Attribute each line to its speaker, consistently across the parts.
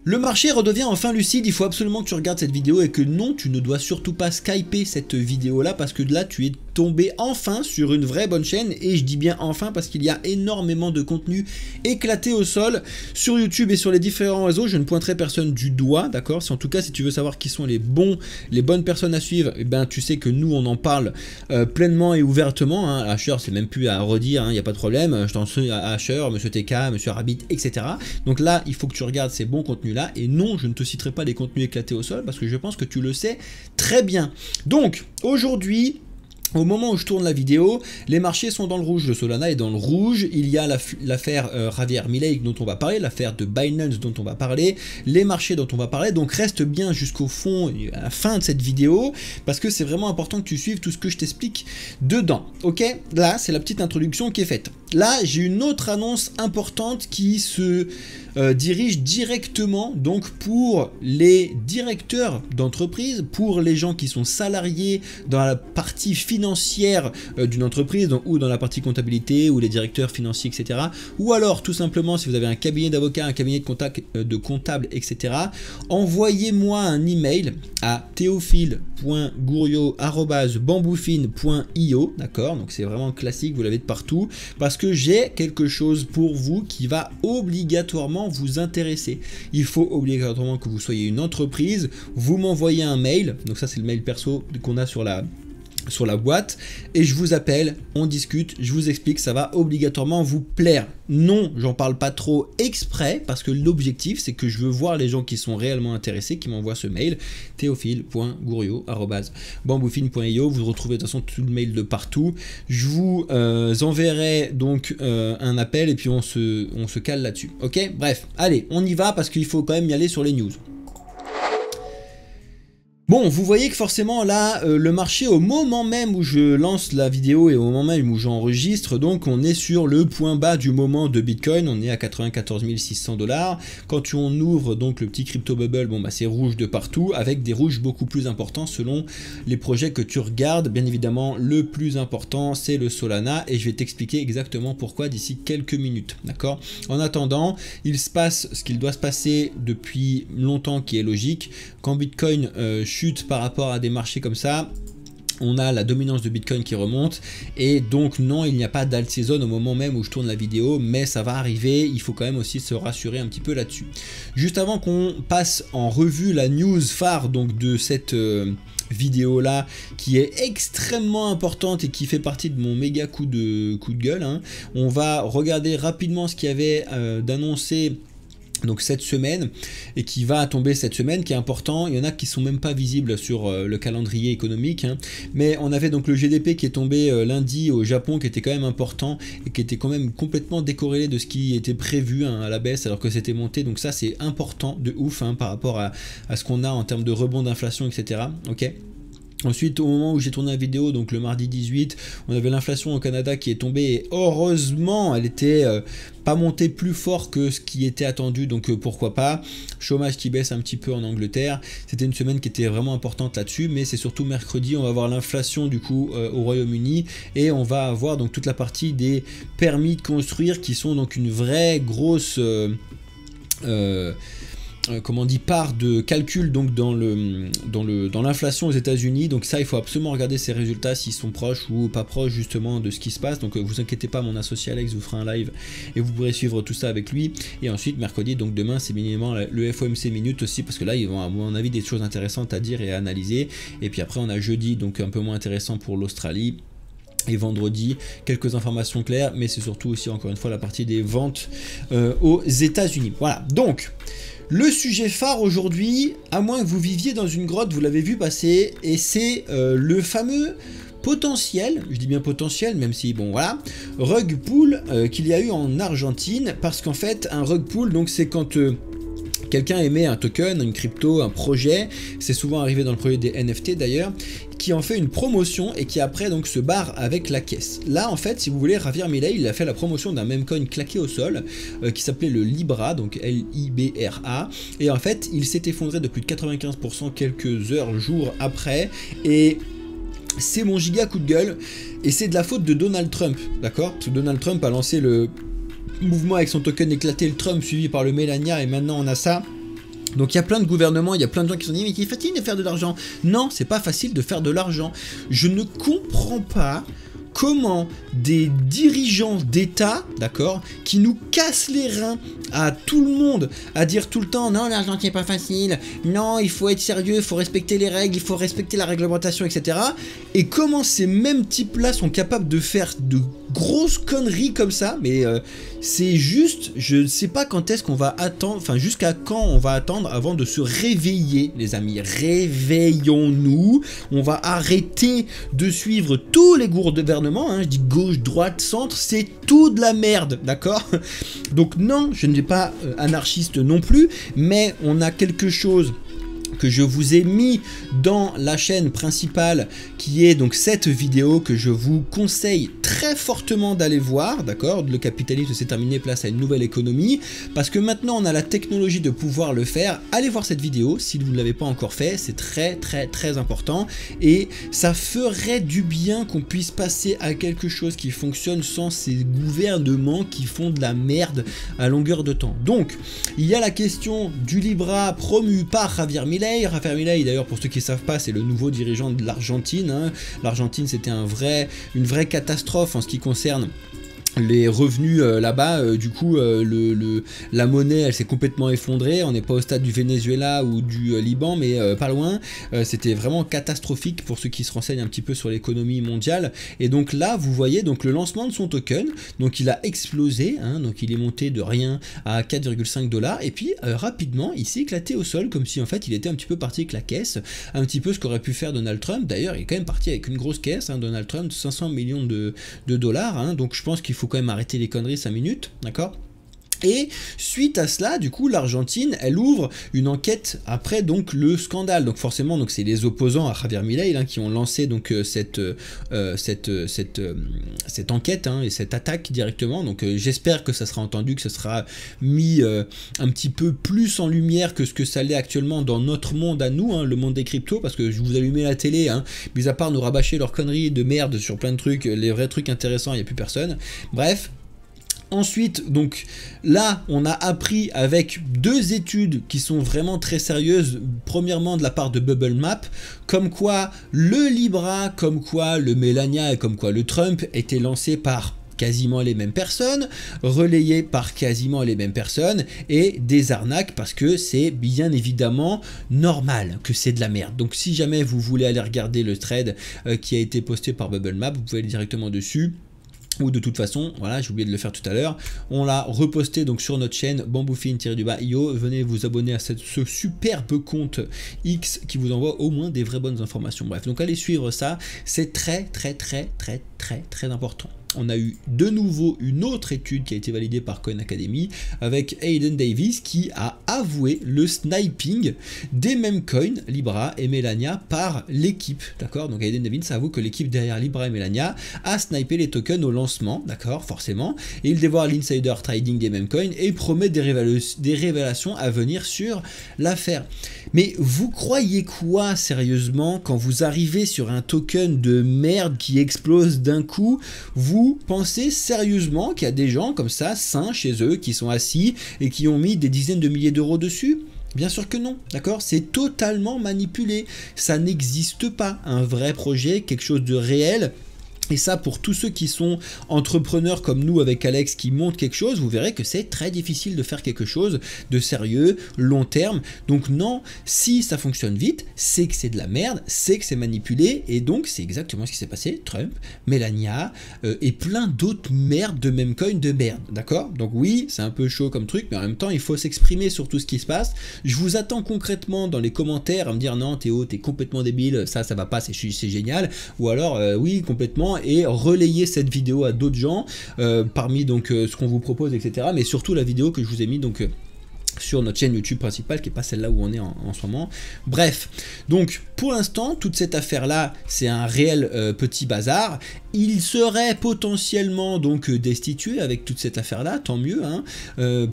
Speaker 1: Le marché redevient enfin lucide, il faut absolument que tu regardes cette vidéo et que non, tu ne dois surtout pas skyper cette vidéo là parce que là tu es tombé enfin sur une vraie bonne chaîne et je dis bien enfin parce qu'il y a énormément de contenu éclaté au sol sur YouTube et sur les différents réseaux. Je ne pointerai personne du doigt, d'accord? En tout cas, si tu veux savoir qui sont les bonnes personnes à suivre, eh ben, tu sais que nous on en parle pleinement et ouvertement, hein. Asher, c'est même plus à redire, il n'y a pas de problème, je t'en suis à Asher, Monsieur TK, Monsieur Rabbit, etc. Donc là, il faut que tu regardes ces bons contenus là et non, je ne te citerai pas les contenus éclatés au sol parce que je pense que tu le sais très bien. Donc aujourd'hui, au moment où je tourne la vidéo, les marchés sont dans le rouge, le Solana est dans le rouge, il y a l'affaire Javier Milei dont on va parler, l'affaire de Binance dont on va parler, les marchés dont on va parler, donc reste bien jusqu'au fond, à la fin de cette vidéo, parce que c'est vraiment important que tu suives tout ce que je t'explique dedans, ok? Là, c'est la petite introduction qui est faite. Là, j'ai une autre annonce importante qui se dirige directement donc pour les directeurs d'entreprise, pour les gens qui sont salariés dans la partie financière d'une entreprise ou dans la partie comptabilité ou les directeurs financiers, etc. Ou alors tout simplement si vous avez un cabinet d'avocats, un cabinet de comptables, etc. Envoyez-moi un email à theophile.gouriot@bamboufine.io, d'accord? Donc c'est vraiment classique, vous l'avez de partout, parce que j'ai quelque chose pour vous qui va obligatoirement vous intéresser. Il faut obligatoirement que vous soyez une entreprise, vous m'envoyez un mail, donc ça c'est le mail perso qu'on a sur la boîte, et je vous appelle, on discute, je vous explique, ça va obligatoirement vous plaire. Non, j'en parle pas trop exprès, parce que l'objectif, c'est que je veux voir les gens qui sont réellement intéressés, qui m'envoient ce mail, theophile.gouriot@bamboufine.io, vous retrouvez de toute façon tout le mail de partout. Je vous enverrai donc un appel, et puis on se cale là-dessus, ok? Bref, allez, on y va, parce qu'il faut quand même y aller sur les news. Bon, vous voyez que forcément là, le marché au moment même où je lance la vidéo et au moment même où j'enregistre, donc on est sur le point bas du moment de Bitcoin, on est à 94 600 $. Quand on ouvre donc le petit crypto bubble, bon bah c'est rouge de partout, avec des rouges beaucoup plus importants selon les projets que tu regardes. Bien évidemment, le plus important c'est le Solana et je vais t'expliquer exactement pourquoi d'ici quelques minutes, d'accord? En attendant, il se passe ce qu'il doit se passer depuis longtemps qui est logique. Quand Bitcoin chute par rapport à des marchés comme ça, on a la dominance de Bitcoin qui remonte et donc non, il n'y a pas d'alt season au moment même où je tourne la vidéo, mais ça va arriver, il faut quand même aussi se rassurer un petit peu là-dessus. Juste avant qu'on passe en revue la news phare donc de cette vidéo là qui est extrêmement importante et qui fait partie de mon méga coup de gueule, hein, on va regarder rapidement ce qu'il y avait d'annoncé donc cette semaine et qui va tomber cette semaine, qui est important. Il y en a qui sont même pas visibles sur le calendrier économique, hein. Mais on avait donc le GDP qui est tombé lundi au Japon, qui était quand même important et qui était quand même complètement décorrélé de ce qui était prévu, hein, à la baisse alors que c'était monté. Donc ça c'est important de ouf, hein, par rapport à ce qu'on a en termes de rebond d'inflation, etc. Ok. Ensuite, au moment où j'ai tourné la vidéo, donc le mardi 18, on avait l'inflation au Canada qui est tombée et heureusement, elle était pas montée plus fort que ce qui était attendu, donc pourquoi pas. Chômage qui baisse un petit peu en Angleterre. C'était une semaine qui était vraiment importante là-dessus, mais c'est surtout mercredi, on va avoir l'inflation du coup au Royaume-Uni et on va avoir donc toute la partie des permis de construire qui sont donc une vraie grosse comment on dit, part de calcul donc dans l'inflation aux États-Unis. Donc ça, il faut absolument regarder ces résultats s'ils sont proches ou pas proches justement de ce qui se passe. Donc vous inquiétez pas, mon associé Alex vous fera un live et vous pourrez suivre tout ça avec lui. Et ensuite mercredi, donc demain, c'est minimum le FOMC minute aussi, parce que là ils vont à mon avis des choses intéressantes à dire et à analyser. Et puis après on a jeudi, donc un peu moins intéressant pour l'Australie. Et vendredi, quelques informations claires, mais c'est surtout aussi encore une fois la partie des ventes aux États-Unis. Voilà, donc le sujet phare aujourd'hui, à moins que vous viviez dans une grotte, vous l'avez vu passer, et c'est le fameux potentiel, je dis bien potentiel, même si bon voilà, rug pull qu'il y a eu en Argentine, parce qu'en fait un rug pull, donc c'est quand quelqu'un émet un token, une crypto, un projet, c'est souvent arrivé dans le projet des NFT d'ailleurs, qui en fait une promotion et qui après donc se barre avec la caisse. Là en fait, si vous voulez, Javier Milei, il a fait la promotion d'un meme coin claqué au sol qui s'appelait le Libra, donc L-I-B-R-A, et en fait il s'est effondré de plus de 95% quelques heures, jours après, et c'est mon giga coup de gueule, et c'est de la faute de Donald Trump, d'accord? Parce que Donald Trump a lancé le mouvement avec son token éclaté, le Trump suivi par le Melania, et maintenant on a ça. Donc il y a plein de gouvernements, il y a plein de gens qui se sont dit mais c'est facile de faire de l'argent. Non, c'est pas facile de faire de l'argent. Je ne comprends pas comment des dirigeants d'État, d'accord, qui nous cassent les reins à tout le monde, à dire tout le temps non, l'argent c'est pas facile, non, il faut être sérieux, il faut respecter les règles, il faut respecter la réglementation, etc. Et comment ces mêmes types-là sont capables de faire de grosses conneries comme ça, mais c'est juste, je ne sais pas quand est-ce qu'on va attendre, enfin jusqu'à quand on va attendre avant de se réveiller, les amis. Réveillons-nous, on va arrêter de suivre tous les gouvernements, hein, je dis gauche, droite, centre, c'est tout de la merde, d'accord? Donc non, je ne suis pas anarchiste non plus, mais on a quelque chose que je vous ai mis dans la chaîne principale, qui est donc cette vidéo que je vous conseille très fortement d'aller voir, d'accord? Le capitalisme s'est terminé, place à une nouvelle économie, parce que maintenant on a la technologie de pouvoir le faire. Allez voir cette vidéo si vous ne l'avez pas encore fait, c'est très important, et ça ferait du bien qu'on puisse passer à quelque chose qui fonctionne sans ces gouvernements qui font de la merde à longueur de temps. Donc il y a la question du Libra promu par Javier Milei. Javier Milei, d'ailleurs, pour ceux qui ne savent pas, c'est le nouveau dirigeant de l'Argentine, hein. L'Argentine, c'était une vraie catastrophe en ce qui concerne les revenus là-bas. Du coup la monnaie elle s'est complètement effondrée. On n'est pas au stade du Venezuela ou du Liban, mais pas loin. C'était vraiment catastrophique pour ceux qui se renseignent un petit peu sur l'économie mondiale. Et donc là vous voyez donc le lancement de son token, donc il a explosé, hein, donc il est monté de rien à 4,5 $, et puis rapidement il s'est éclaté au sol, comme si en fait il était un petit peu parti avec la caisse, un petit peu ce qu'aurait pu faire Donald Trump. D'ailleurs il est quand même parti avec une grosse caisse, hein, Donald Trump, 500 millions de dollars, hein, donc je pense qu'il faut quand même arrêter les conneries 5 minutes, d'accord? Et suite à cela, du coup, l'Argentine, elle ouvre une enquête après donc le scandale. Donc forcément, donc c'est les opposants à Javier Milei, hein, qui ont lancé donc cette enquête, hein, et cette attaque directement. Donc j'espère que ça sera entendu, que ça sera mis un petit peu plus en lumière que ce que ça l'est actuellement dans notre monde à nous, hein, le monde des cryptos, parce que je vous allumez la télé, hein, mis à part nous rabâcher leurs conneries de merde sur plein de trucs, les vrais trucs intéressants, il n'y a plus personne. Bref. Ensuite, donc là, on a appris avec 2 études qui sont vraiment très sérieuses. Premièrement, de la part de Bubble Map, comme quoi le Libra, comme quoi le Melania et comme quoi le Trump étaient lancés par quasiment les mêmes personnes, relayés par quasiment les mêmes personnes, et des arnaques, parce que c'est bien évidemment normal que c'est de la merde. Donc si jamais vous voulez aller regarder le thread qui a été posté par Bubble Map, vous pouvez aller directement dessus. Ou de toute façon, voilà, j'ai oublié de le faire tout à l'heure, on l'a reposté donc sur notre chaîne bamboufine-io. Venez vous abonner à ce superbe compte X qui vous envoie au moins des vraies bonnes informations. Bref, donc allez suivre ça, c'est très important. On a eu de nouveau une autre étude qui a été validée par Coin Academy avec Hayden Davis qui a avoué le sniping des mêmes coins Libra et Melania par l'équipe, d'accord? Donc Hayden Davis avoue que l'équipe derrière Libra et Melania a snipé les tokens au lancement, d'accord, forcément, et il dévoile l'insider trading des mêmes coins et promet des révélations à venir sur l'affaire. Mais vous croyez quoi sérieusement quand vous arrivez sur un token de merde qui explose d'un coup? Vous pensez sérieusement qu'il y a des gens comme ça, sains chez eux, qui sont assis et qui ont mis des dizaines de milliers d'euros dessus? Bien sûr que non, d'accord? C'est totalement manipulé. Ça n'existe pas. Un vrai projet, quelque chose de réel. Et ça, pour tous ceux qui sont entrepreneurs comme nous avec Alex qui montent quelque chose, vous verrez que c'est très difficile de faire quelque chose de sérieux, long terme. Donc non, si ça fonctionne vite, c'est que c'est de la merde, c'est que c'est manipulé, et donc c'est exactement ce qui s'est passé. Trump, Melania et plein d'autres merdes de même coin de merde, d'accord? Donc oui, c'est un peu chaud comme truc, mais en même temps, il faut s'exprimer sur tout ce qui se passe. Je vous attends concrètement dans les commentaires à me dire non, Théo, t'es complètement débile, ça va pas, c'est génial, ou alors oui, complètement, et relayer cette vidéo à d'autres gens parmi donc ce qu'on vous propose, etc. Mais surtout la vidéo que je vous ai mis donc sur notre chaîne YouTube principale, qui n'est pas celle-là où on est en ce moment. Bref, donc pour l'instant, toute cette affaire-là, c'est un réel petit bazar. Il serait potentiellement donc destitué avec toute cette affaire-là, tant mieux, hein,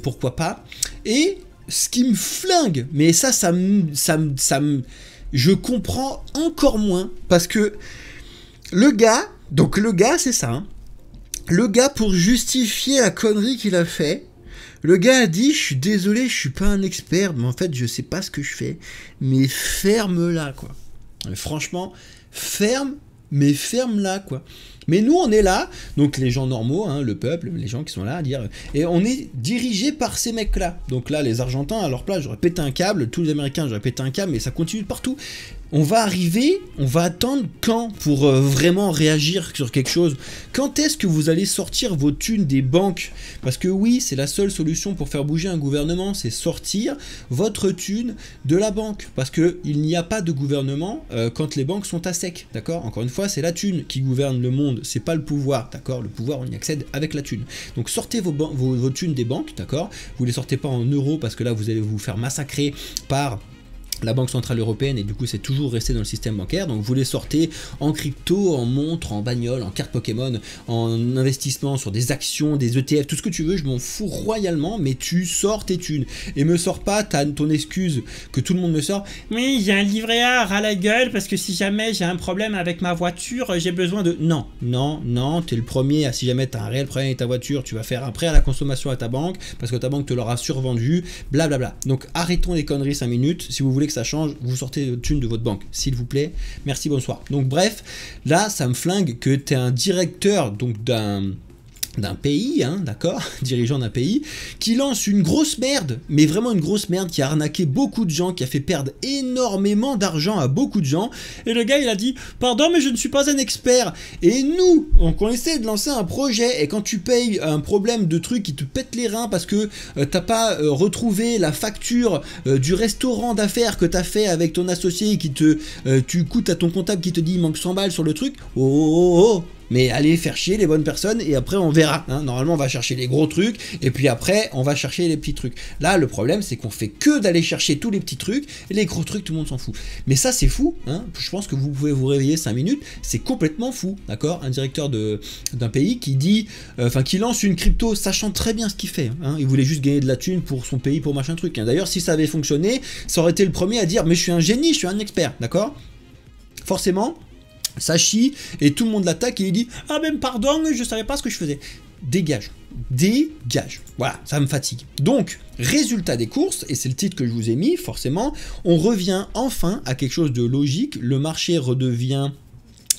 Speaker 1: pourquoi pas. Et ce qui me flingue, mais ça je comprends encore moins, parce que le gars, c'est ça, hein. Le gars, pour justifier la connerie qu'il a fait, Le gars a dit, je suis désolé, je suis pas un expert, mais en fait, je sais pas ce que je fais, mais ferme-la, quoi. Mais franchement, ferme-la, quoi. Mais nous, on est là, donc les gens normaux, hein, le peuple, les gens qui sont là à dire... Et on est dirigé par ces mecs-là. Donc là, les Argentins, à leur place, j'aurais pété un câble, tous les Américains, j'aurais pété un câble, mais ça continue partout. On va arriver, on va attendre quand pour vraiment réagir sur quelque chose? Quand est-ce que vous allez sortir vos thunes des banques? Parce que oui, c'est la seule solution pour faire bouger un gouvernement, c'est sortir votre thune de la banque. Parce qu'il n'y a pas de gouvernement quand les banques sont à sec, d'accord? Encore une fois, c'est la thune qui gouverne le monde, c'est pas le pouvoir, d'accord? Le pouvoir, on y accède avec la thune. Donc sortez vos thunes des banques, d'accord? Vous les sortez pas en euros parce que là, vous allez vous faire massacrer par... la Banque Centrale Européenne, et du coup c'est toujours resté dans le système bancaire. Donc vous les sortez en crypto, en montre, en bagnole, en carte Pokémon, en investissement sur des actions, des ETF, tout ce que tu veux, je m'en fous royalement, mais tu sors tes thunes. Et me sors pas ton excuse que tout le monde me sort, oui, j'ai un livret A à la gueule parce que si jamais j'ai un problème avec ma voiture, j'ai besoin de... Non, non, non, t'es le premier à, si jamais t'as un réel problème avec ta voiture, tu vas faire un prêt à la consommation à ta banque parce que ta banque te l'aura survendu, blablabla. Donc arrêtons les conneries 5 minutes, si vous voulez que ça change, vous sortez le thune de votre banque, s'il vous plaît, merci, bonsoir. Donc bref, là ça me flingue que tu es un directeur donc d'un pays, hein, d'accord, dirigeant d'un pays, qui lance une grosse merde, mais vraiment une grosse merde, qui a arnaqué beaucoup de gens, qui a fait perdre énormément d'argent à beaucoup de gens, et le gars il a dit, pardon mais je ne suis pas un expert, et nous, donc on essaie de lancer un projet, et quand tu payes un problème de truc qui te pète les reins, parce que t'as pas retrouvé la facture du restaurant d'affaires que t'as fait avec ton associé, qui tu coûtes à ton comptable qui te dit il manque 100 balles sur le truc, oh, mais allez faire chier les bonnes personnes et après on verra, hein. Normalement on va chercher les gros trucs et puis après on va chercher les petits trucs. Là le problème c'est qu'on fait que d'aller chercher tous les petits trucs et les gros trucs tout le monde s'en fout. Mais ça c'est fou, hein. Je pense que vous pouvez vous réveiller 5 minutes, c'est complètement fou, d'accord? Un directeur d'un pays qui dit, qui lance une crypto sachant très bien ce qu'il fait, hein. Il voulait juste gagner de la thune pour son pays, pour machin truc, hein. D'ailleurs si ça avait fonctionné, ça aurait été le premier à dire mais je suis un génie, je suis un expert, d'accord? Forcément ça chie et tout le monde l'attaque et il dit ah ben pardon je savais pas ce que je faisais. Dégage, voilà, ça me fatigue. Donc résultat des courses, et c'est le titre que je vous ai mis, forcément on revient enfin à quelque chose de logique, le marché redevient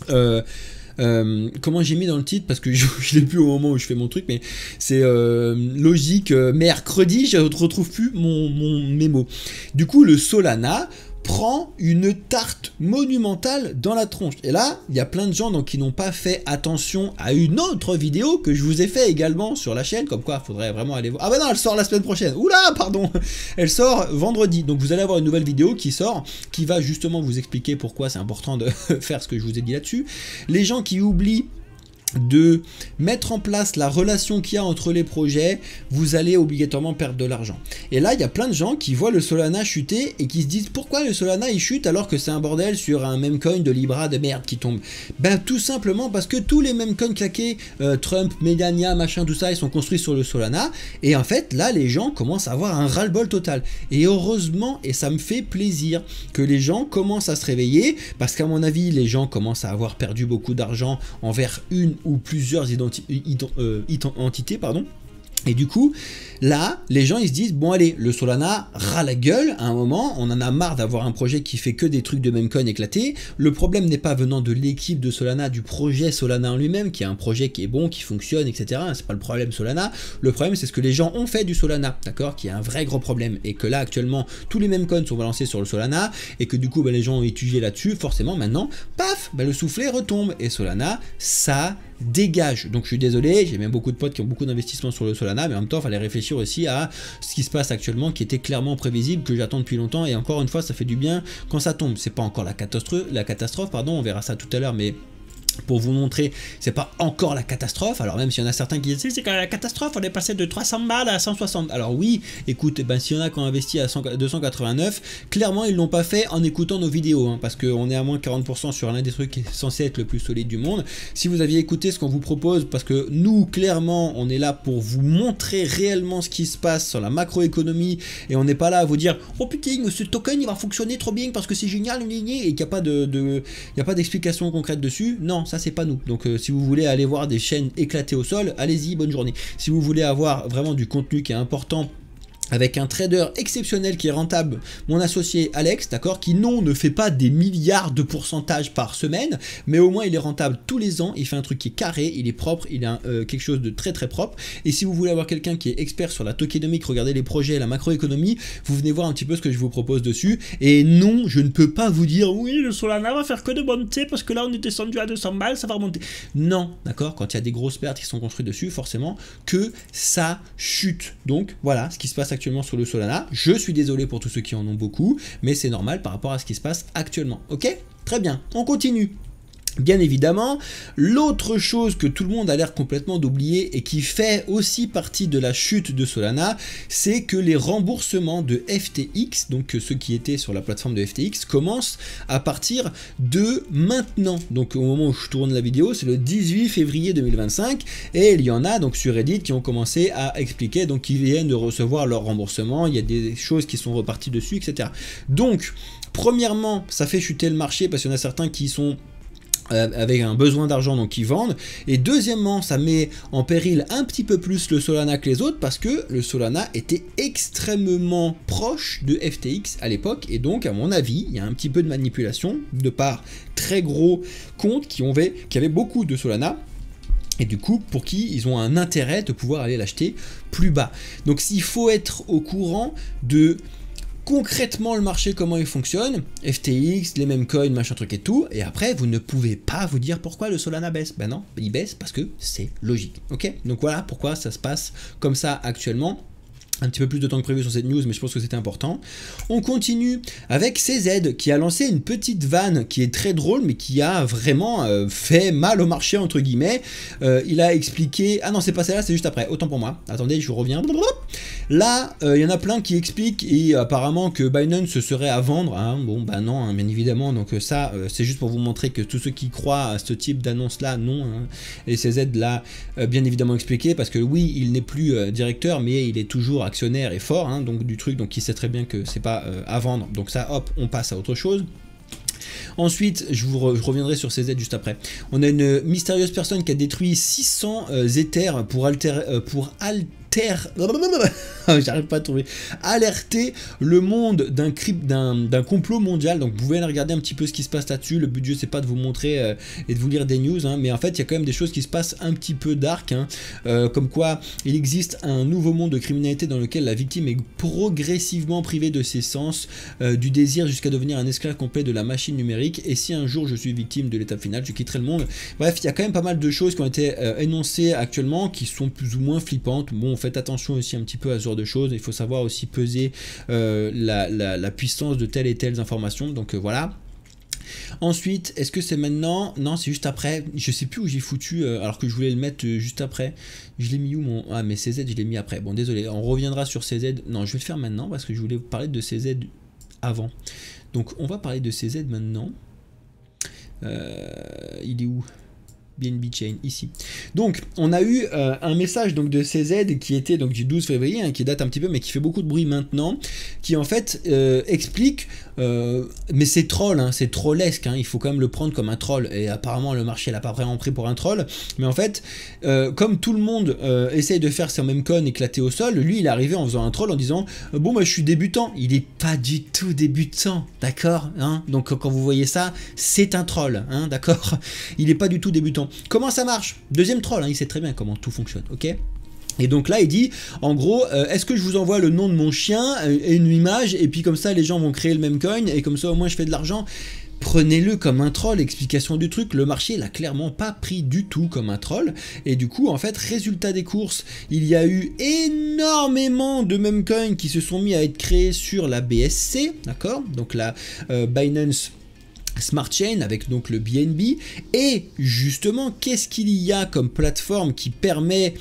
Speaker 1: comment j'ai mis dans le titre parce que je l'ai plus au moment où je fais mon truc, mais c'est logique, mercredi, je ne retrouve plus mes mots. Du coup le Solana prend une tarte monumentale dans la tronche. Et là, il y a plein de gens donc, qui n'ont pas fait attention à une autre vidéo que je vous ai fait également sur la chaîne, comme quoi il faudrait vraiment aller voir. Ah bah non, elle sort la semaine prochaine. Oula, pardon. Elle sort vendredi. Donc vous allez avoir une nouvelle vidéo qui sort, qui va justement vous expliquer pourquoi c'est important de faire ce que je vous ai dit là-dessus. Les gens qui oublient de mettre en place la relation qu'il y a entre les projets, vous allez obligatoirement perdre de l'argent. Et là, il y a plein de gens qui voient le Solana chuter et qui se disent pourquoi le Solana il chute alors que c'est un bordel sur un meme coin de Libra de merde qui tombe. Ben tout simplement parce que tous les meme coins claqués, Trump, Melania, machin, tout ça, ils sont construits sur le Solana. Et en fait, là, les gens commencent à avoir un ras-le-bol total. Et heureusement, et ça me fait plaisir que les gens commencent à se réveiller, parce qu'à mon avis, les gens commencent à avoir perdu beaucoup d'argent envers une ou plusieurs entités, pardon. Et du coup, là, les gens ils se disent bon allez, le Solana ras la gueule à un moment, on en a marre d'avoir un projet qui fait que des trucs de meme coin éclatés. Le problème n'est pas venant de l'équipe de Solana, du projet Solana en lui-même, qui est un projet qui est bon, qui fonctionne, etc. C'est pas le problème Solana. Le problème c'est ce que les gens ont fait du Solana, d'accord, qui est un vrai gros problème. Et que là actuellement, tous les meme coins sont balancés sur le Solana, et que du coup, les gens ont étudié là-dessus, forcément maintenant, paf, le soufflet retombe. Et Solana, ça dégage. Donc je suis désolé, j'ai même beaucoup de potes qui ont beaucoup d'investissements sur le Solana, mais en même temps il fallait réfléchir aussi à ce qui se passe actuellement, qui était clairement prévisible, que j'attends depuis longtemps, et encore une fois ça fait du bien quand ça tombe. C'est pas encore la catastrophe, pardon, on verra ça tout à l'heure, mais pour vous montrer, c'est pas encore la catastrophe. Alors même s'il y en a certains qui disent c'est quand même la catastrophe, on est passé de 300 balles à 160. Alors oui, écoute, s'il y en a qui ont investi à 289, clairement ils l'ont pas fait en écoutant nos vidéos, hein, parce qu'on est à moins de 40% sur l'un des trucs qui est censé être le plus solide du monde. Si vous aviez écouté ce qu'on vous propose, parce que nous clairement on est là pour vous montrer réellement ce qui se passe sur la macroéconomie, et on n'est pas là à vous dire oh putain ce token il va fonctionner trop bien parce que c'est génial et qu'il n'y a pas d'explication concrète dessus. Non, non, ça c'est pas nous. Donc si vous voulez aller voir des chaînes éclatées au sol, allez-y, bonne journée. Si vous voulez avoir vraiment du contenu qui est important, avec un trader exceptionnel qui est rentable, mon associé Alex, d'accord, qui non ne fait pas des milliards de pourcentages par semaine, mais au moins il est rentable tous les ans, il fait un truc qui est carré, il est propre, il a quelque chose de très très propre. Et si vous voulez avoir quelqu'un qui est expert sur la tokenomics, regardez les projets, la macroéconomie, vous venez voir un petit peu ce que je vous propose dessus. Et non, je ne peux pas vous dire oui, le Solana va faire que de monter parce que là on est descendu à 200 balles, ça va remonter. Non, d'accord, quand il y a des grosses pertes qui sont construites dessus, forcément que ça chute. Donc voilà ce qui se passe actuellement sur le Solana. Je suis désolé pour tous ceux qui en ont beaucoup, mais c'est normal par rapport à ce qui se passe actuellement. Ok? Très bien, on continue. Bien évidemment, l'autre chose que tout le monde a l'air complètement d'oublier et qui fait aussi partie de la chute de Solana, c'est que les remboursements de FTX, donc ceux qui étaient sur la plateforme de FTX, commencent à partir de maintenant. Donc au moment où je tourne la vidéo, c'est le 18 février 2025 et il y en a donc sur Reddit qui ont commencé à expliquer, donc qui viennent de recevoir leur remboursement, il y a des choses qui sont reparties dessus, etc. Donc, premièrement, ça fait chuter le marché parce qu'il y en a certains qui sont avec un besoin d'argent, donc qui vendent. Et deuxièmement, ça met en péril un petit peu plus le Solana que les autres parce que le Solana était extrêmement proche de FTX à l'époque, et donc à mon avis il y a un petit peu de manipulation de par très gros comptes qui avaient beaucoup de Solana, et du coup pour qui ils ont un intérêt de pouvoir aller l'acheter plus bas. Donc s'il faut être au courant de concrètement le marché, comment il fonctionne, FTX, les mêmes coins, machin truc et tout, et après vous ne pouvez pas vous dire pourquoi le Solana baisse. Ben non, il baisse parce que c'est logique, ok? Donc voilà pourquoi ça se passe comme ça actuellement. Un petit peu plus de temps que prévu sur cette news, mais je pense que c'était important. On continue avec CZ qui a lancé une petite vanne qui est très drôle, mais qui a vraiment fait mal au marché, entre guillemets. Il a expliqué... Ah non, c'est pas celle-là, c'est juste après. Autant pour moi. Attendez, je reviens. Là, il y en a plein qui expliquent, et apparemment que Binance se serait à vendre. Hein. Bon, bah non, hein, bien évidemment. Donc ça, c'est juste pour vous montrer que tous ceux qui croient à ce type d'annonce-là, non. Hein. Et CZ l'a bien évidemment expliqué, parce que oui, il n'est plus directeur, mais il est toujours actionnaire et fort, hein, donc du truc, donc il sait très bien que c'est pas à vendre, donc ça, hop, on passe à autre chose. Ensuite, je reviendrai sur CZ juste après. On a une mystérieuse personne qui a détruit 600 Ethers pour j'arrive pas à trouver, alerter le monde d'un complot mondial. Donc vous pouvez aller regarder un petit peu ce qui se passe là-dessus. Le but du jeu, c'est pas de vous montrer et de vous lire des news, hein, mais en fait il y a quand même des choses qui se passent un petit peu dark, hein, comme quoi il existe un nouveau monde de criminalité dans lequel la victime est progressivement privée de ses sens, du désir jusqu'à devenir un esclave complet de la machine numérique. Et si un jour je suis victime de l'étape finale, je quitterai le monde. Bref, il y a quand même pas mal de choses qui ont été énoncées actuellement, qui sont plus ou moins flippantes. Bon, faites attention aussi un petit peu à ce genre de choses, il faut savoir aussi peser la puissance de telles et telles informations, donc voilà. Ensuite, est-ce que c'est maintenant? Non, c'est juste après, je sais plus où j'ai foutu, alors que je voulais le mettre juste après. Je l'ai mis où mon... Ah, mais CZ, je l'ai mis après. Bon, désolé, on reviendra sur CZ. Non, je vais le faire maintenant, parce que je voulais vous parler de CZ avant. Donc, on va parler de CZ maintenant. Il est où? BNB Chain, ici. Donc, on a eu un message donc de CZ qui était donc du 12 février, hein, qui date un petit peu, mais qui fait beaucoup de bruit maintenant, qui en fait explique, mais c'est troll, hein, c'est trollesque, hein, il faut quand même le prendre comme un troll, et apparemment le marché l'a pas vraiment pris pour un troll, mais en fait, comme tout le monde essaye de faire son même con éclaté au sol, lui il est arrivé en faisant un troll en disant bon bah je suis débutant. Il est pas du tout débutant, d'accord, hein, donc quand vous voyez ça, c'est un troll, hein, d'accord, il est pas du tout débutant. Comment ça marche? Deuxième troll, hein, il sait très bien comment tout fonctionne, ok? Et donc là il dit en gros est-ce que je vous envoie le nom de mon chien et une image, et puis comme ça les gens vont créer le même coin et comme ça au moins je fais de l'argent? Prenez-le comme un troll, explication du truc, le marché l'a clairement pas pris du tout comme un troll, et du coup en fait résultat des courses, il y a eu énormément de meme coins qui se sont mis à être créés sur la BSC, d'accord, donc la Binance Smart Chain avec donc le BNB. Et justement, qu'est-ce qu'il y a comme plateforme qui permet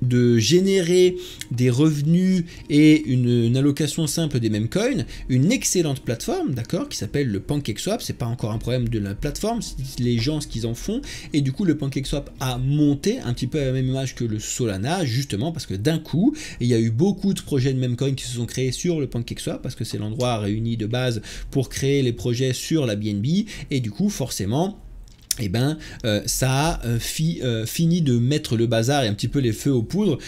Speaker 1: de générer des revenus et une allocation simple des mêmes coins? Une excellente plateforme, d'accord, qui s'appelle le PancakeSwap. C'est pas encore un problème de la plateforme, c'est les gens ce qu'ils en font, et du coup le PancakeSwap a monté un petit peu à la même image que le Solana, justement parce que d'un coup il y a eu beaucoup de projets de même coin qui se sont créés sur le PancakeSwap, parce que c'est l'endroit réuni de base pour créer les projets sur la BNB, et du coup forcément et ben ça a fini de mettre le bazar et un petit peu les feux aux poudres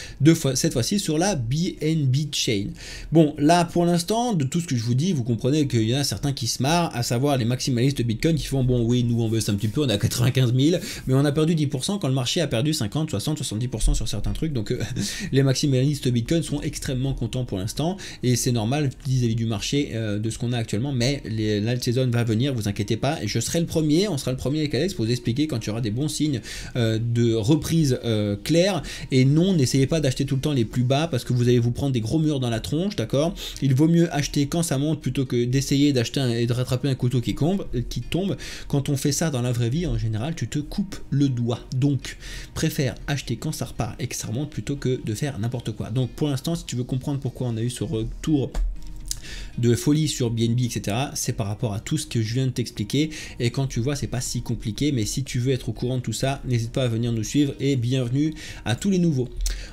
Speaker 1: cette fois-ci sur la BNB Chain. Bon, là pour l'instant, de tout ce que je vous dis, vous comprenez qu'il y en a certains qui se marrent, à savoir les maximalistes de Bitcoin qui font bon oui, nous on veut ça un petit peu, on a 95 000, mais on a perdu 10% quand le marché a perdu 50, 60, 70% sur certains trucs, donc les maximalistes de Bitcoin sont extrêmement contents pour l'instant, et c'est normal vis-à-vis du marché de ce qu'on a actuellement, mais l'alt season va venir, vous inquiétez pas, et je serai le premier, on sera le premier avec Alex pour vous expliquer quand il y aura des bons signes de reprise claire, et non, n'essayez pas d'acheter tout le temps les plus bas parce que vous allez vous prendre des gros murs dans la tronche, d'accord? Il vaut mieux acheter quand ça monte plutôt que d'essayer d'acheter et de rattraper un couteau qui tombe. Quand on fait ça dans la vraie vie, en général, tu te coupes le doigt. Donc, préfère acheter quand ça repart et que ça remonte plutôt que de faire n'importe quoi. Donc, pour l'instant, si tu veux comprendre pourquoi on a eu ce retour de folie sur BNB, etc., c'est par rapport à tout ce que je viens de t'expliquer, et quand tu vois, c'est pas si compliqué, mais si tu veux être au courant de tout ça, n'hésite pas à venir nous suivre, et bienvenue à tous les nouveaux.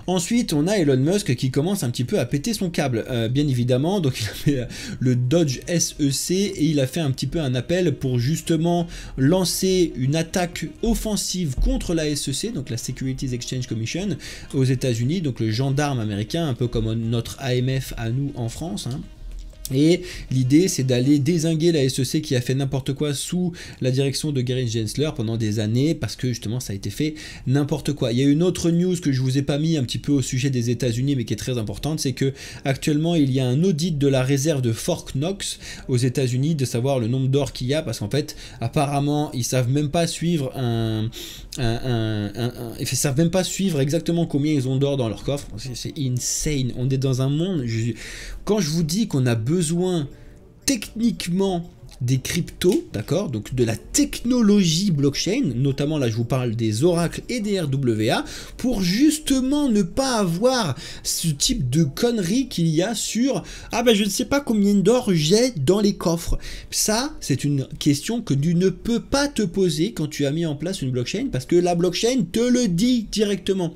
Speaker 1: Ensuite, on a Elon Musk qui commence un petit peu à péter son câble, bien évidemment, donc il a fait le Dodge SEC, et il a fait un petit peu un appel pour justement lancer une attaque offensive contre la SEC, donc la Securities Exchange Commission, aux États-Unis, donc le gendarme américain, un peu comme notre AMF à nous en France, hein. Et l'idée, c'est d'aller dézinguer la SEC qui a fait n'importe quoi sous la direction de Gary Gensler pendant des années, parce que justement ça a été fait n'importe quoi. Il y a une autre news que je vous ai pas mis un petit peu au sujet des États-Unis, mais qui est très importante, c'est que actuellement il y a un audit de la réserve de Fort Knox aux États-Unis, de savoir le nombre d'or qu'il y a, parce qu'en fait apparemment ils savent même pas suivre ils savent même pas suivre exactement combien ils ont d'or dans leur coffre. C'est insane. On est dans un monde, quand je vous dis qu'on a besoin techniquement des cryptos, d'accord, donc de la technologie blockchain, notamment là je vous parle des oracles et des RWA, pour justement ne pas avoir ce type de conneries qu'il y a sur « Ah ben je ne sais pas combien d'or j'ai dans les coffres ». Ça, c'est une question que tu ne peux pas te poser quand tu as mis en place une blockchain, parce que la blockchain te le dit directement.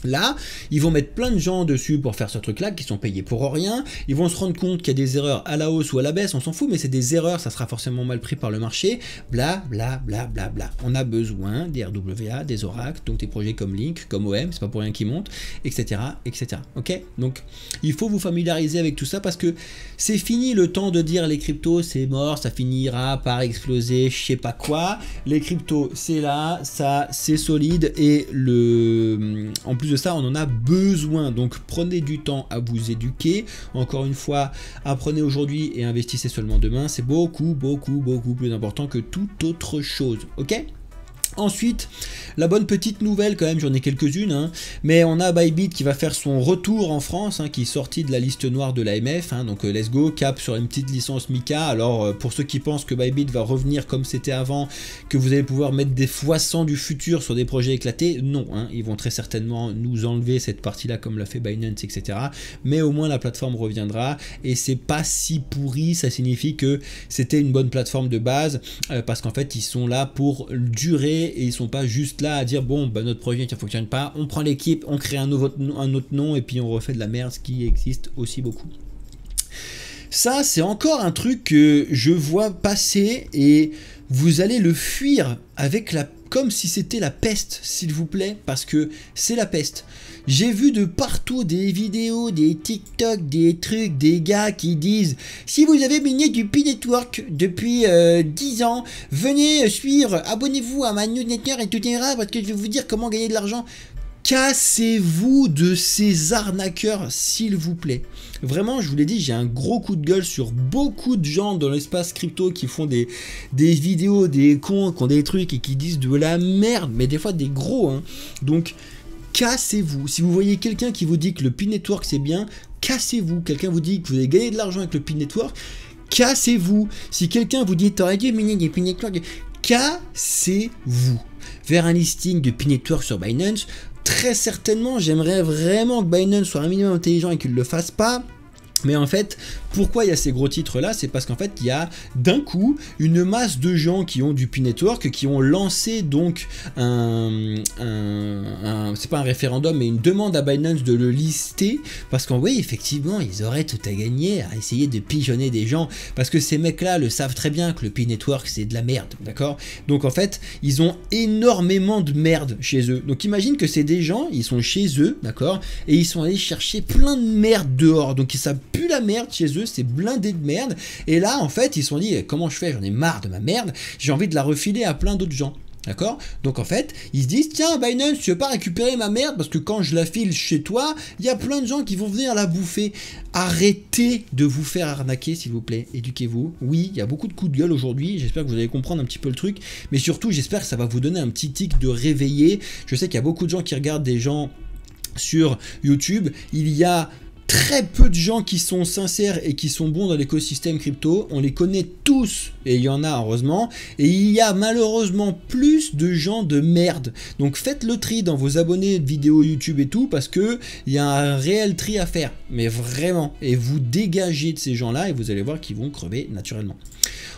Speaker 1: Là, ils vont mettre plein de gens dessus pour faire ce truc-là, qui sont payés pour rien. Ils vont se rendre compte qu'il y a des erreurs à la hausse ou à la baisse, on s'en fout, mais c'est des erreurs, ça sera forcément mal pris par le marché. Bla, bla, bla, bla, bla. On a besoin des RWA, des oracles, donc des projets comme Link, comme OM, c'est pas pour rien qu'ils montent, etc., etc. Ok? Donc, il faut vous familiariser avec tout ça parce que c'est fini le temps de dire les cryptos, c'est mort, ça finira par exploser, je sais pas quoi. Les cryptos, c'est là, ça, c'est solide et en plus de ça, on en a besoin, donc prenez du temps à vous éduquer. Encore une fois, apprenez aujourd'hui et investissez seulement demain, c'est beaucoup plus important que toute autre chose, ok? Ensuite, la bonne petite nouvelle quand même, j'en ai quelques-unes, hein, mais on a Bybit qui va faire son retour en France, hein, qui est sorti de la liste noire de l'AMF, hein, donc let's go, cap sur une petite licence Mika. Alors pour ceux qui pensent que Bybit va revenir comme c'était avant, que vous allez pouvoir mettre des x100 du futur sur des projets éclatés, non, hein, ils vont très certainement nous enlever cette partie-là comme l'a fait Binance, etc. Mais au moins la plateforme reviendra, et c'est pas si pourri, ça signifie que c'était une bonne plateforme de base, parce qu'en fait ils sont là pour durer, et ils sont pas juste là à dire bon bah notre projet ne fonctionne pas, on prend l'équipe, on crée un autre nom et puis on refait de la merde, ce qui existe aussi beaucoup. Ça c'est encore un truc que je vois passer et vous allez le fuir avec comme si c'était la peste, s'il vous plaît, parce que c'est la peste. J'ai vu de partout des vidéos, des TikTok, des trucs, des gars qui disent « Si vous avez miné du P-Network depuis 10 ans, venez suivre, abonnez-vous à ma newsletter et tout ira parce que je vais vous dire comment gagner de l'argent. » Cassez-vous de ces arnaqueurs, s'il vous plaît. Vraiment, je vous l'ai dit, j'ai un gros coup de gueule sur beaucoup de gens dans l'espace crypto qui font des vidéos, des cons qui ont des trucs et qui disent de la merde, mais des fois des gros, hein. Donc, cassez-vous. Si vous voyez quelqu'un qui vous dit que le P-Network c'est bien, cassez-vous. Quelqu'un vous dit que vous allez gagner de l'argent avec le P-Network, cassez-vous. Si quelqu'un vous dit t'aurais dû miner des P-Network, cassez-vous. Vers un listing de P-Network sur Binance, très certainement, j'aimerais vraiment que Binance soit un minimum intelligent et qu'il ne le fasse pas. Mais en fait, Pourquoi il y a ces gros titres là? C'est parce qu'en fait il y a d'un coup une masse de gens qui ont du P-Network, qui ont lancé donc c'est pas un référendum mais une demande à Binance de le lister, parce qu'en oui effectivement ils auraient tout à gagner à essayer de pigeonner des gens, parce que ces mecs là le savent très bien que le P-Network c'est de la merde, d'accord? Donc en fait ils ont énormément de merde chez eux, donc imagine que c'est des gens, ils sont chez eux, d'accord, et ils sont allés chercher plein de merde dehors, donc ça pue la merde chez eux, c'est blindé de merde, et là en fait ils se sont dit comment je fais, j'en ai marre de ma merde, j'ai envie de la refiler à plein d'autres gens. D'accord? Donc en fait, ils se disent, tiens Binance, tu veux pas récupérer ma merde parce que quand je la file chez toi, il y a plein de gens qui vont venir la bouffer. Arrêtez de vous faire arnaquer s'il vous plaît, éduquez-vous. Oui, il y a beaucoup de coups de gueule aujourd'hui, j'espère que vous allez comprendre un petit peu le truc, mais surtout j'espère que ça va vous donner un petit tic de réveiller. Je sais qu'il y a beaucoup de gens qui regardent des gens sur YouTube, il y a très peu de gens qui sont sincères et qui sont bons dans l'écosystème crypto, on les connaît tous, et il y en a heureusement, et il y a malheureusement plus de gens de merde. Donc faites le tri dans vos abonnés de vidéos YouTube et tout, parce que il y a un réel tri à faire, mais vraiment, et vous dégagez de ces gens-là, et vous allez voir qu'ils vont crever naturellement.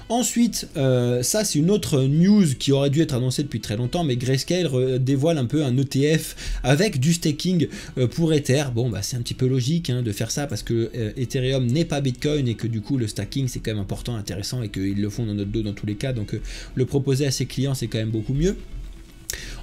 Speaker 1: Ensuite, ça c'est une autre news qui aurait dû être annoncée depuis très longtemps, mais Grayscale dévoile un peu un ETF avec du staking pour Ether. Bon bah c'est un petit peu logique hein, de faire ça, parce que Ethereum n'est pas Bitcoin, et que du coup le stacking c'est quand même important, intéressant, et qu'ils le font dans notre dos dans tous les cas, donc le proposer à ses clients c'est quand même beaucoup mieux.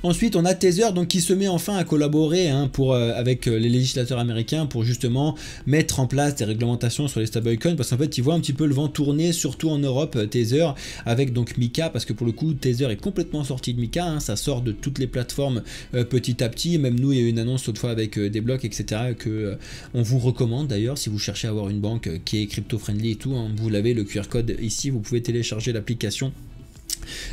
Speaker 1: Ensuite, on a Tether donc, qui se met enfin à collaborer hein, avec les législateurs américains pour justement mettre en place des réglementations sur les stablecoins, parce qu'en fait, ils voient un petit peu le vent tourner, surtout en Europe, Tether, avec donc Mika, parce que pour le coup, Tether est complètement sorti de Mika, hein, ça sort de toutes les plateformes petit à petit, même nous, il y a eu une annonce autrefois avec des blocs, etc., que on vous recommande d'ailleurs, si vous cherchez à avoir une banque qui est crypto-friendly et tout, hein, vous l'avez, le QR code ici, vous pouvez télécharger l'application.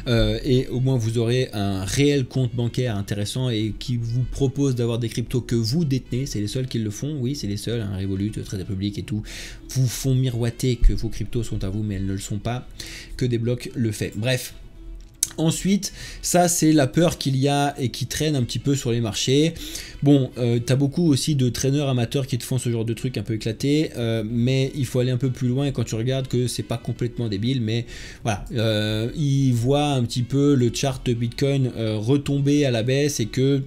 Speaker 1: Et au moins vous aurez un réel compte bancaire intéressant et qui vous propose d'avoir des cryptos que vous détenez. C'est les seuls qui le font, oui c'est les seuls, hein, Revolut, Trade Republic et tout vous font miroiter que vos cryptos sont à vous, mais elles ne le sont pas, que des blocs le fait. Bref. Ensuite, ça c'est la peur qu'il y a et qui traîne un petit peu sur les marchés. Bon, t'as beaucoup aussi de traîneurs amateurs qui te font ce genre de trucs un peu éclatés, mais il faut aller un peu plus loin, et quand tu regardes que c'est pas complètement débile, mais voilà, ils voient un petit peu le chart de Bitcoin retomber à la baisse, et que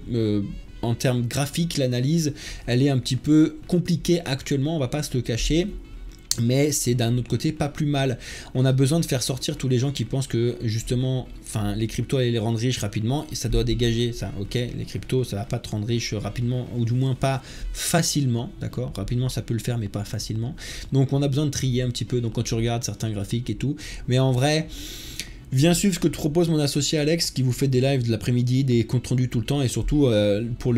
Speaker 1: en termes graphiques, l'analyse, elle est un petit peu compliquée actuellement, on va pas se le cacher. Mais c'est d'un autre côté pas plus mal. On a besoin de faire sortir tous les gens qui pensent que justement, enfin, les cryptos allaient les rendre riches rapidement, et ça doit dégager ça. Ok, les cryptos ça va pas te rendre riche rapidement, ou du moins pas facilement, d'accord. Rapidement ça peut le faire, mais pas facilement. Donc on a besoin de trier un petit peu. Donc quand tu regardes certains graphiques et tout, mais en vrai, viens suivre ce que te propose mon associé Alex, qui vous fait des lives de l'après-midi, des comptes rendus tout le temps, et surtout pour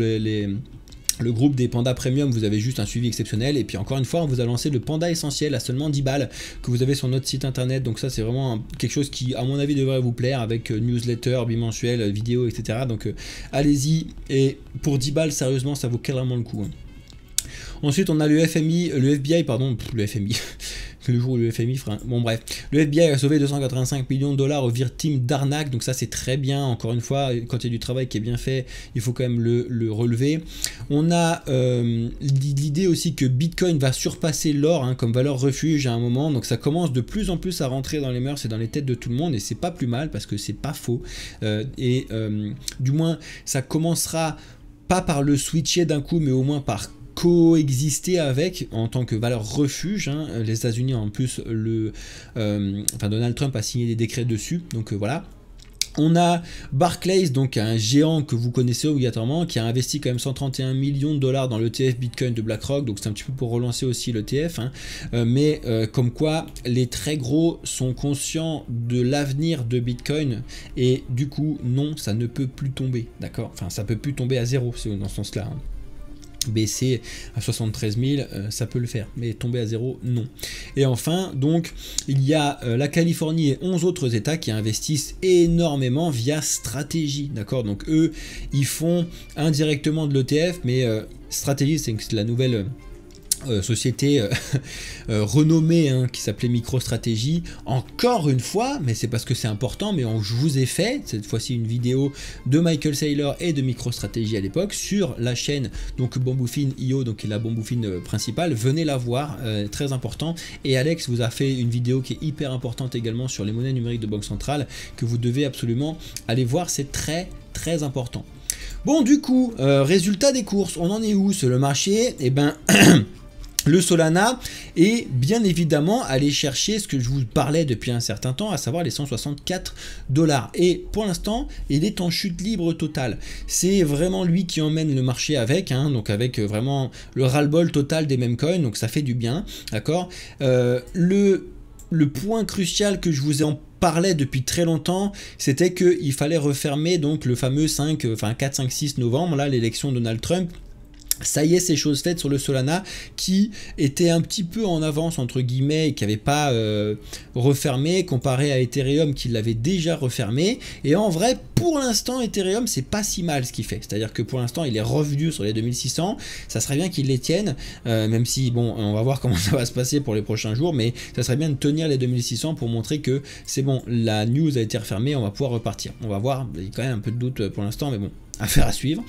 Speaker 1: le groupe des pandas premium, vous avez juste un suivi exceptionnel. Et puis encore une fois, on vous a lancé le panda essentiel à seulement 10 balles que vous avez sur notre site internet. Donc ça c'est vraiment quelque chose qui à mon avis devrait vous plaire, avec newsletter bimensuel, vidéo, etc. Donc allez-y, et pour 10 balles sérieusement ça vaut carrément le coup hein. Ensuite on a le FBI pardon, le FMI le jour où le FMI fera... Bon bref, le FBI a sauvé 285 millions de dollars aux victimes d'arnaque, donc ça c'est très bien. Encore une fois, quand il y a du travail qui est bien fait, il faut quand même le relever. On a l'idée aussi que Bitcoin va surpasser l'or hein, comme valeur refuge à un moment, donc ça commence de plus en plus à rentrer dans les mœurs et dans les têtes de tout le monde, et c'est pas plus mal, parce que c'est pas faux, du moins ça commencera pas par le switcher d'un coup, mais au moins par coexister avec en tant que valeur refuge hein. Les États-Unis en plus Donald Trump a signé des décrets dessus, donc voilà. On a Barclays, donc un géant que vous connaissez obligatoirement, qui a investi quand même 131 millions de dollars dans l'ETF Bitcoin de BlackRock, donc c'est un petit peu pour relancer aussi l'ETF, hein. Mais comme quoi les très gros sont conscients de l'avenir de Bitcoin, et du coup non, ça ne peut plus tomber, d'accord, enfin ça peut plus tomber à zéro, c'est dans ce sens-là, hein. Baisser à 73 000, ça peut le faire, mais tomber à zéro, non. Et enfin, donc, il y a la Californie et 11 autres États qui investissent énormément via Stratégie, d'accord. Donc eux, ils font indirectement de l'ETF, mais Stratégie, c'est la nouvelle société renommée hein, qui s'appelait MicroStrategy, encore une fois, mais c'est parce que c'est important, mais je vous ai fait cette fois-ci une vidéo de Michael Saylor et de MicroStrategy à l'époque sur la chaîne donc Bamboofin.io, donc qui est la Bamboofin principale. Venez la voir, très important. Et Alex vous a fait une vidéo qui est hyper importante également sur les monnaies numériques de banque centrale que vous devez absolument aller voir, c'est très très important. Bon, du coup, résultat des courses, on en est où sur le marché? Eh ben le Solana est bien évidemment allé chercher ce que je vous parlais depuis un certain temps, à savoir les 164 $. Et pour l'instant, il est en chute libre totale. C'est vraiment lui qui emmène le marché avec, hein, donc avec vraiment le ras-le-bol total des meme coins, donc ça fait du bien, d'accord. Le point crucial que je vous ai en parlait depuis très longtemps, c'était qu'il fallait refermer donc le fameux 4, 5, 6 novembre, là l'élection de Donald Trump. Ça y est, c'est chose faite sur le Solana qui était un petit peu en avance entre guillemets et qui n'avait pas refermé comparé à Ethereum qui l'avait déjà refermé. Et en vrai, pour l'instant, Ethereum c'est pas si mal ce qu'il fait. C'est-à-dire que pour l'instant, il est revenu sur les 2600. Ça serait bien qu'il les tienne, même si bon, on va voir comment ça va se passer pour les prochains jours, mais ça serait bien de tenir les 2600 pour montrer que c'est bon, la news a été refermée, on va pouvoir repartir. On va voir, il y a quand même un peu de doute pour l'instant, mais bon, affaire à suivre.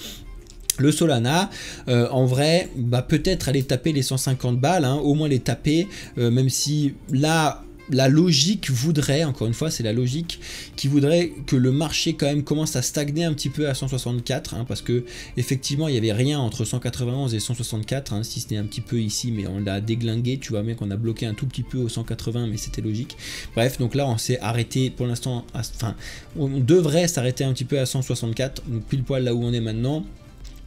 Speaker 1: Le Solana, en vrai, bah, peut-être aller taper les 150 balles, hein, au moins les taper, même si là, la logique voudrait, encore une fois, c'est la logique qui voudrait que le marché quand même commence à stagner un petit peu à 164, hein, parce que effectivement, il n'y avait rien entre 191 et 164, hein, si ce n'est un petit peu ici, mais on l'a déglingué, tu vois bien qu'on a bloqué un tout petit peu au 180, mais c'était logique. Bref, donc là, on s'est arrêté pour l'instant, enfin, on devrait s'arrêter un petit peu à 164, donc pile poil là où on est maintenant.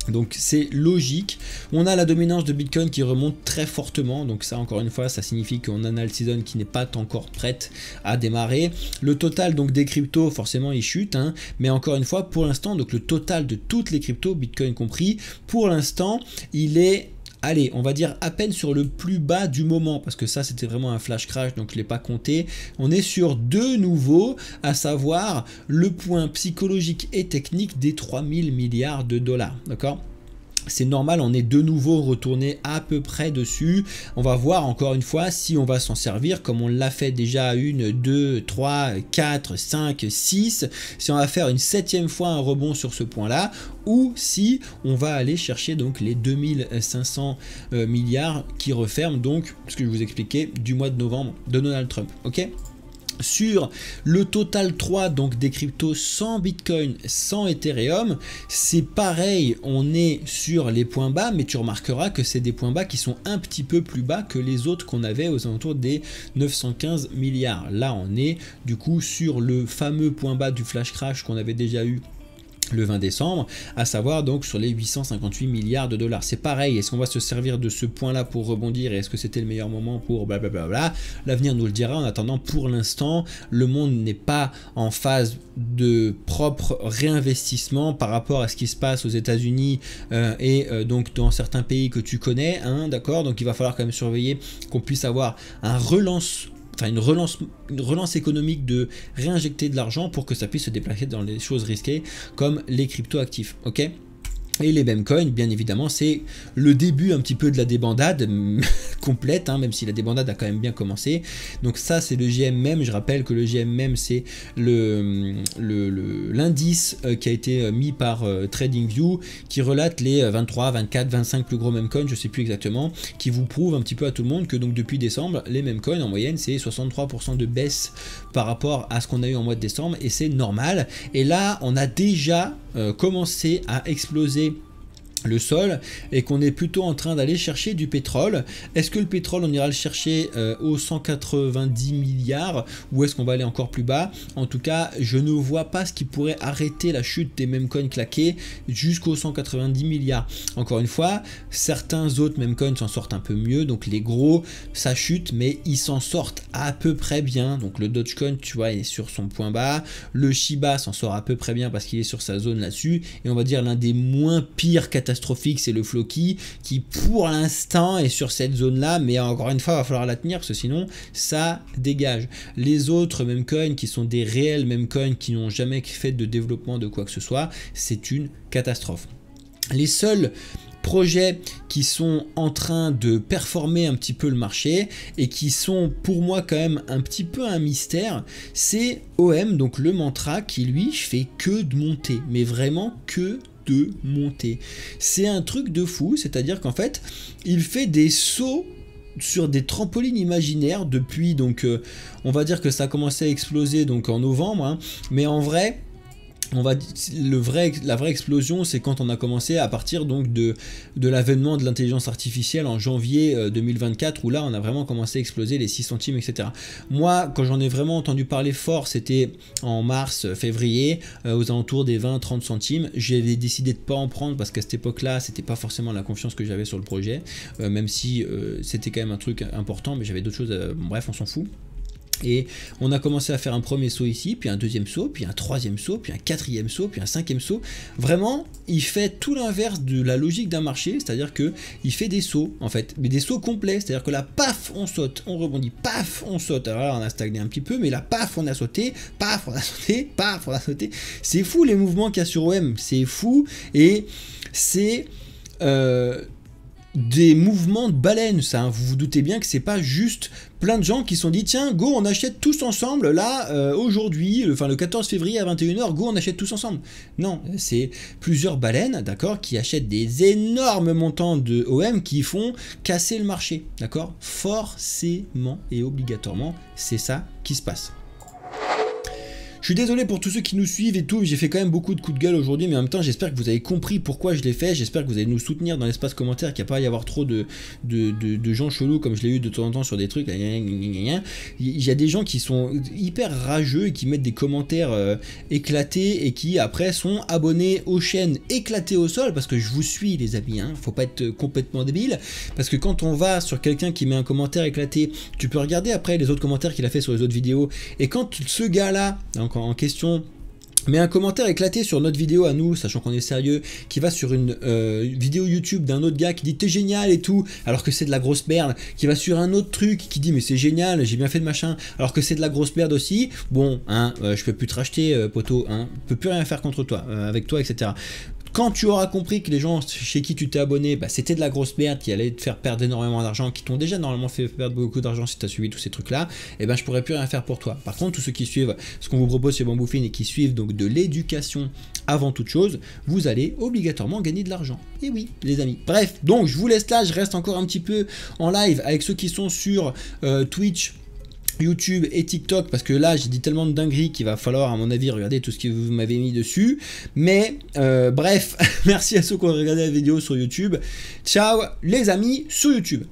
Speaker 1: Donc c'est logique. On a la dominance de Bitcoin qui remonte très fortement, donc ça encore une fois ça signifie qu'on a une alt season qui n'est pas encore prête à démarrer. Le total donc des cryptos forcément il chute, hein, mais encore une fois pour l'instant donc le total de toutes les cryptos, Bitcoin compris, pour l'instant il est, allez, on va dire à peine sur le plus bas du moment, parce que ça c'était vraiment un flash crash, donc je ne l'ai pas compté. On est sur de nouveau, à savoir le point psychologique et technique des 3000 milliards de dollars, d'accord? C'est normal, on est de nouveau retourné à peu près dessus. On va voir encore une fois si on va s'en servir comme on l'a fait déjà 1, 2, 3, 4, 5, 6. Si on va faire une 7e fois un rebond sur ce point là, ou si on va aller chercher donc les 2500 milliards qui referment donc ce que je vous expliquais du mois de novembre de Donald Trump, ok? Sur le total 3 donc des cryptos sans Bitcoin, sans Ethereum, c'est pareil, on est sur les points bas, mais tu remarqueras que c'est des points bas qui sont un petit peu plus bas que les autres qu'on avait aux alentours des 915 milliards. Là on est du coup sur le fameux point bas du flash crash qu'on avait déjà eu le 20 décembre, à savoir donc sur les 858 milliards de dollars. C'est pareil, est-ce qu'on va se servir de ce point là pour rebondir et est-ce que c'était le meilleur moment pour blablabla? L'avenir nous le dira. En attendant, pour l'instant, le monde n'est pas en phase de propre réinvestissement par rapport à ce qui se passe aux États-Unis et donc dans certains pays que tu connais, hein, d'accord? Donc il va falloir quand même surveiller qu'on puisse avoir une relance économique, de réinjecter de l'argent pour que ça puisse se déplacer dans les choses risquées comme les crypto-actifs, ok? Et les meme coins, bien évidemment, c'est le début un petit peu de la débandade complète, hein, même si la débandade a quand même bien commencé. Donc ça, c'est le GMM. Je rappelle que le GMM, c'est l'indice qui a été mis par TradingView, qui relate les 23, 24, 25 plus gros meme coins, je ne sais plus exactement, qui vous prouve un petit peu à tout le monde que donc depuis décembre, les meme coins, en moyenne, c'est 63% de baisse par rapport à ce qu'on a eu en mois de décembre, et c'est normal. Et là, on a déjà commencé à exploser le sol et qu'on est plutôt en train d'aller chercher du pétrole. Est-ce que le pétrole on ira le chercher aux 190 milliards ou est-ce qu'on va aller encore plus bas? En tout cas, je ne vois pas ce qui pourrait arrêter la chute des meme coins claqués jusqu'aux 190 milliards. Encore une fois, certains autres meme coins s'en sortent un peu mieux, donc les gros ça chute mais ils s'en sortent à peu près bien. Donc le Dogecoin, tu vois, il est sur son point bas, le Shiba s'en sort à peu près bien parce qu'il est sur sa zone là-dessus, et on va dire l'un des moins pires catastrophique, c'est le Floki qui pour l'instant est sur cette zone là, mais encore une fois il va falloir la tenir parce que sinon ça dégage. Les autres meme coins qui sont des réels meme coins qui n'ont jamais fait de développement de quoi que ce soit, c'est une catastrophe. Les seuls projets qui sont en train de performer un petit peu le marché et qui sont pour moi quand même un petit peu un mystère, c'est OM, donc le Mantra, qui lui fait que de monter, mais vraiment que de monter. C'est un truc de fou, c'est-à-dire qu'en fait, il fait des sauts sur des trampolines imaginaires depuis, donc on va dire que ça a commencé à exploser donc en novembre, hein, mais en vrai, la vraie explosion, c'est quand on a commencé à partir donc de l'avènement de l'intelligence artificielle en janvier 2024, où là on a vraiment commencé à exploser les 6 centimes, etc. Moi, quand j'en ai vraiment entendu parler fort, c'était en mars, février, aux alentours des 20-30 centimes. J'avais décidé de pas en prendre parce qu'à cette époque-là, c'était pas forcément la confiance que j'avais sur le projet, même si c'était quand même un truc important, mais j'avais d'autres choses, bref, on s'en fout. Et on a commencé à faire un premier saut ici, puis un deuxième saut, puis un troisième saut, puis un quatrième saut, puis un cinquième saut. Vraiment, il fait tout l'inverse de la logique d'un marché, c'est-à-dire que il fait des sauts, en fait, mais des sauts complets, c'est-à-dire que là, paf, on saute, on rebondit, paf, on saute. Alors là, on a stagné un petit peu, mais là, paf, on a sauté, paf, on a sauté, paf, on a sauté. C'est fou les mouvements qu'il y a sur OM, c'est fou, et c'est... des mouvements de baleine, ça, hein. Vous vous doutez bien que c'est pas juste plein de gens qui se sont dit tiens, go, on achète tous ensemble là aujourd'hui, le 14 février à 21h, go, on achète tous ensemble. Non, c'est plusieurs baleines, d'accord, qui achètent des énormes montants de OM qui font casser le marché, d'accord. Forcément et obligatoirement, c'est ça qui se passe. Je suis désolé pour tous ceux qui nous suivent et tout, j'ai fait quand même beaucoup de coups de gueule aujourd'hui, mais en même temps j'espère que vous avez compris pourquoi je l'ai fait, j'espère que vous allez nous soutenir dans l'espace commentaire, qu'il n'y a pas à y avoir trop de gens chelous comme je l'ai eu de temps en temps sur des trucs. Il y a des gens qui sont hyper rageux et qui mettent des commentaires éclatés et qui après sont abonnés aux chaînes éclatées au sol, parce que je vous suis les amis, hein, faut pas être complètement débile, parce que quand on va sur quelqu'un qui met un commentaire éclaté, tu peux regarder après les autres commentaires qu'il a fait sur les autres vidéos, et quand ce gars là en question met un commentaire éclaté sur notre vidéo à nous, sachant qu'on est sérieux, qui va sur une vidéo YouTube d'un autre gars qui dit t'es génial et tout, alors que c'est de la grosse merde, qui va sur un autre truc qui dit mais c'est génial, j'ai bien fait de machin, alors que c'est de la grosse merde aussi, bon, hein, je peux plus te racheter, poteau, hein, je peux plus rien faire contre toi, avec toi, etc. Quand tu auras compris que les gens chez qui tu t'es abonné, bah, c'était de la grosse merde qui allait te faire perdre énormément d'argent, qui t'ont déjà normalement fait perdre beaucoup d'argent si tu as suivi tous ces trucs-là, et ben je pourrais plus rien faire pour toi. Par contre, tous ceux qui suivent ce qu'on vous propose chez Bamboufine et qui suivent donc de l'éducation avant toute chose, vous allez obligatoirement gagner de l'argent. Et oui, les amis. Bref, donc je vous laisse là, je reste encore un petit peu en live avec ceux qui sont sur Twitch, YouTube et TikTok, parce que là j'ai dit tellement de dingueries qu'il va falloir à mon avis regarder tout ce que vous m'avez mis dessus, mais bref, merci à ceux qui ont regardé la vidéo sur YouTube, ciao les amis sur YouTube.